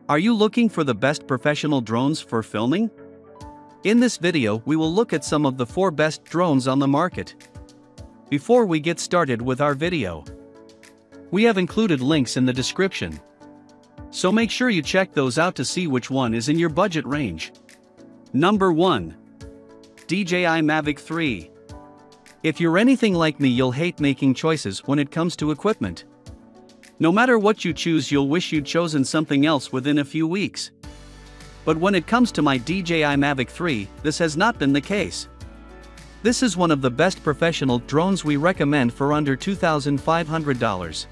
Are you looking for the best professional drones for filming? In this video, we will look at some of the 4 best drones on the market. Before we get started with our video, we have included links in the description, so make sure you check those out to see which one is in your budget range. Number 1. DJI Mavic 3. If you're anything like me, you'll hate making choices when it comes to equipment. No matter what you choose, you'll wish you'd chosen something else within a few weeks. But when it comes to my DJI Mavic 3, this has not been the case. This is one of the best professional drones we recommend for under $2,500.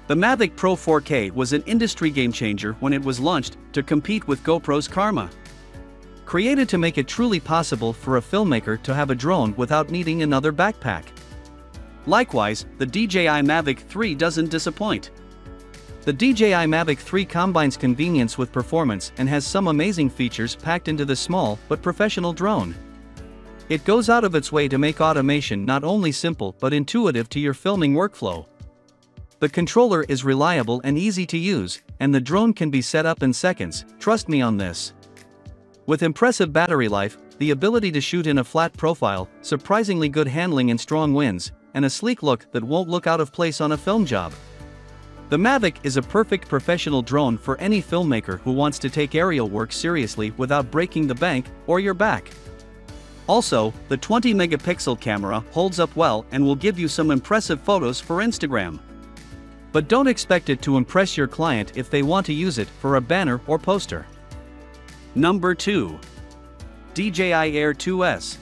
The Mavic Pro 4K was an industry game-changer when it was launched to compete with GoPro's Karma. Created to make it truly possible for a filmmaker to have a drone without needing another backpack. Likewise, the DJI Mavic 3 doesn't disappoint. The DJI Mavic 3 combines convenience with performance and has some amazing features packed into the small but professional drone. It goes out of its way to make automation not only simple but intuitive to your filming workflow. The controller is reliable and easy to use, and the drone can be set up in seconds, trust me on this. With impressive battery life, the ability to shoot in a flat profile, surprisingly good handling in strong winds, and a sleek look that won't look out of place on a film job. The Mavic is a perfect professional drone for any filmmaker who wants to take aerial work seriously without breaking the bank or your back. Also, the 20-megapixel camera holds up well and will give you some impressive photos for Instagram. But don't expect it to impress your client if they want to use it for a banner or poster. Number 2. DJI Air 2S.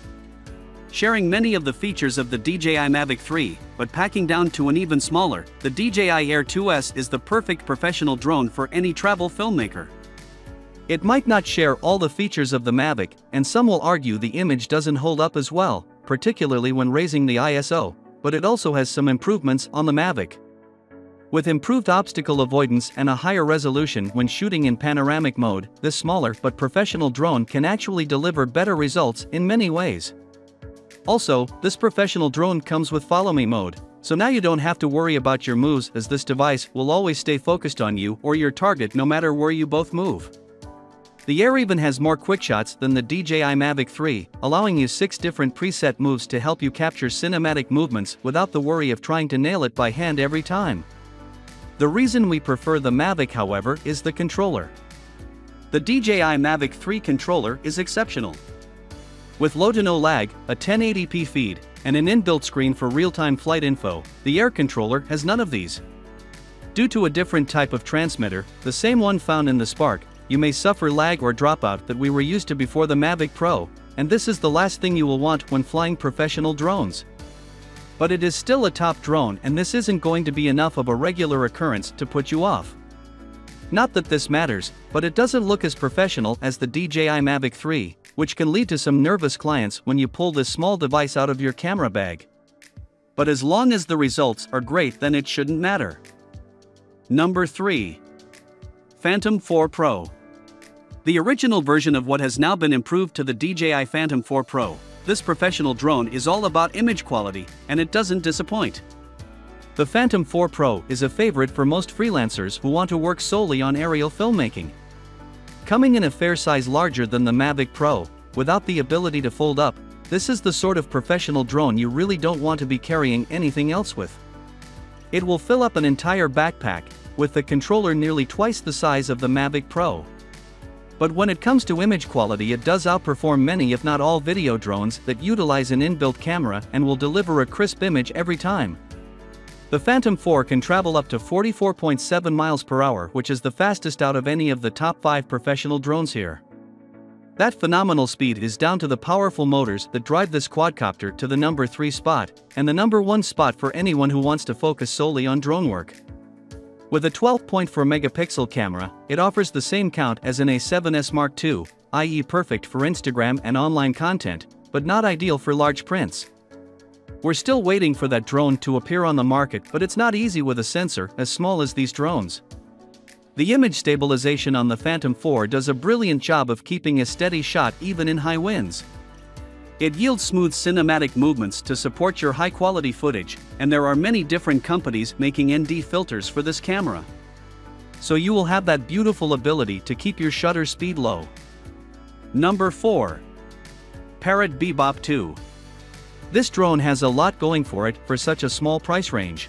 Sharing many of the features of the DJI Mavic 3, but packing down to an even smaller, the DJI Air 2S is the perfect professional drone for any travel filmmaker. It might not share all the features of the Mavic, and some will argue the image doesn't hold up as well, particularly when raising the ISO, but it also has some improvements on the Mavic. With improved obstacle avoidance and a higher resolution when shooting in panoramic mode, this smaller but professional drone can actually deliver better results in many ways. Also, this professional drone comes with Follow Me mode, so now you don't have to worry about your moves, as this device will always stay focused on you or your target no matter where you both move. The Air even has more quick shots than the DJI Mavic 3, allowing you 6 different preset moves to help you capture cinematic movements without the worry of trying to nail it by hand every time. The reason we prefer the Mavic, however, is the controller. The DJI Mavic 3 controller is exceptional. With low to no lag, a 1080p feed, and an inbuilt screen for real-time flight info, the Air controller has none of these. Due to a different type of transmitter, the same one found in the Spark, you may suffer lag or dropout that we were used to before the Mavic Pro, and this is the last thing you will want when flying professional drones. But it is still a top drone, and this isn't going to be enough of a regular occurrence to put you off. Not that this matters, but it doesn't look as professional as the DJI Mavic 3, which can lead to some nervous clients when you pull this small device out of your camera bag. But as long as the results are great, then it shouldn't matter. Number 3. Phantom 4 Pro. The original version of what has now been improved to the DJI Phantom 4 Pro, this professional drone is all about image quality, and it doesn't disappoint. The Phantom 4 Pro is a favorite for most freelancers who want to work solely on aerial filmmaking. Coming in a fair size larger than the Mavic Pro, without the ability to fold up, this is the sort of professional drone you really don't want to be carrying anything else with. It will fill up an entire backpack, with the controller nearly twice the size of the Mavic Pro. But when it comes to image quality, it does outperform many if not all video drones that utilize an inbuilt camera and will deliver a crisp image every time. The Phantom 4 can travel up to 44.7 miles per hour, which is the fastest out of any of the top 5 professional drones here. That phenomenal speed is down to the powerful motors that drive this quadcopter to the number 3 spot, and the number 1 spot for anyone who wants to focus solely on drone work. With a 12.4 megapixel camera, it offers the same count as an A7S Mark II, i.e. perfect for Instagram and online content, but not ideal for large prints. We're still waiting for that drone to appear on the market, but it's not easy with a sensor as small as these drones. The image stabilization on the Phantom 4 does a brilliant job of keeping a steady shot even in high winds. It yields smooth cinematic movements to support your high-quality footage, and there are many different companies making ND filters for this camera. so you will have that beautiful ability to keep your shutter speed low. Number 4. Parrot Bebop 2. This drone has a lot going for it for such a small price range.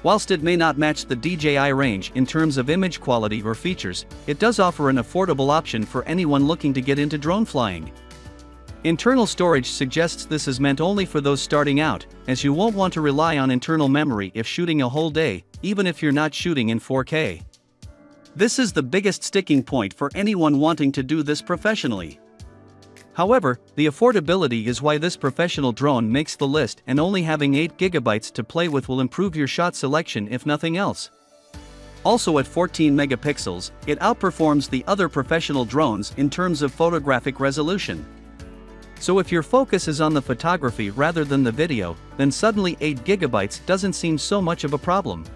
Whilst it may not match the DJI range in terms of image quality or features, it does offer an affordable option for anyone looking to get into drone flying. Internal storage suggests this is meant only for those starting out, as you won't want to rely on internal memory if shooting a whole day, even if you're not shooting in 4K. This is the biggest sticking point for anyone wanting to do this professionally. However, the affordability is why this professional drone makes the list, and only having 8 GB to play with will improve your shot selection if nothing else. Also at 14 megapixels, it outperforms the other professional drones in terms of photographic resolution. So if your focus is on the photography rather than the video, then suddenly 8 GB doesn't seem so much of a problem.